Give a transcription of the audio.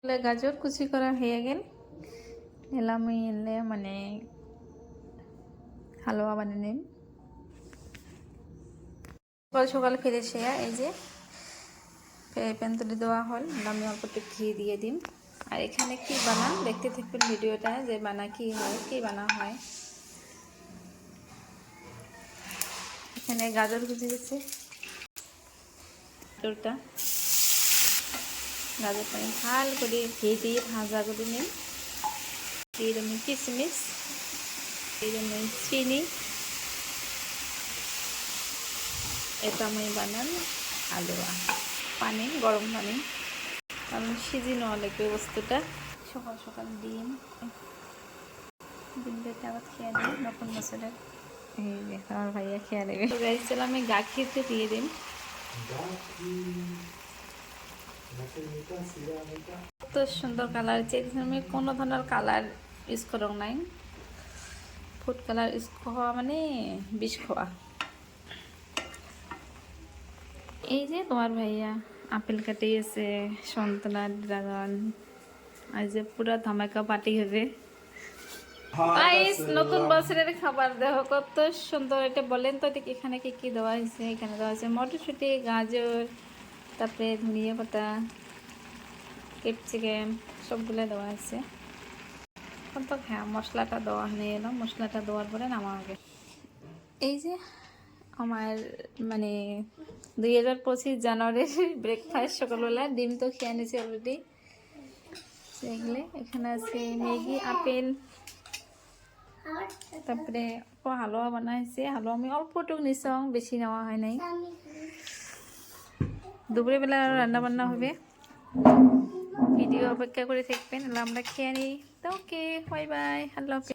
গাজর কুচি করা হয়ে গেল, এলাম এলে মানে হালুয়া বানিয়ে নিন। সকাল সকাল ফিরে এসে এই যে প্যান তুলে দেওয়া হল, আমি অল্প একটু ঘি দিয়ে দিন। আর এখানে কি বানান দেখতে থাকবেন ভিডিওটা, যে বানা কি হয়, কি বানা হয়। এখানে গাজর কুচি দিচ্ছে, গাজরটা আমি ভাল করে ঘি দিয়ে ভাজা করে নিন। দিয়ে দেবেন কিশমিশ, দিয়ে দেবেন চিনি। এটা আমি বানান হালুয়া। পানি, গরম পানি, কারণ সিজি নেওয়া লাগবে বস্তুটা। সকাল সকাল ডিম দিতে আবার খেয়ে দিই নতুন বছরের। এই যে আমার ভাইয়া খেয়ে নেবে। তো গাইছিল আমি গাখিরতে দিয়ে দিন। কত সুন্দর কালার চেয়েছি আমি, কোনো ধরনের কালার ইউজ করো নাই। ফুড কালার ইউজ খাওয়া মানে বিষ খাওয়া। এই যে তোমার ভাইয়া আপেল কাটিয়েছে, সন্তনা, ড্রাগন, আজ যে পুরো ধামাকা পার্টি হবে। নতুন বছরের খাবার দেখো কত সুন্দর। এটা বলেন তো এখানে কি কি দেওয়া হয়েছে? এখানে দেওয়া হয়েছে মটরশুঁটি, গাজর, তারপরে ধনিয়া পাতা, ক্যাপসিকাম, সবগুলো দেওয়া আছে। এখন তো হ্যাঁ মশলাটা দেওয়া হয়ে এলো, মশলাটা দেওয়ার পরে নামা হবে। এই যে আমার মানে 2025 জানুয়ারির ব্রেকফাস্ট সকালবেলা ডিম তো খেয়ে নিয়েছি অলরেডি। সেগুলো এখানে আছে ম্যাগি, আপেল, তারপরে হালুয়া বানাইছে। হালুয়া আমি অল্পটুকু নিছং, বেশি নেওয়া হয় নাই। দুপুরে বেলা রান্না বান্না হবে, ভিডিও অপেক্ষা করে থাকবেন। আমরা খেয়ে নিই। তো ওকে, বাই বাই, আল্লাহ হাফেজ।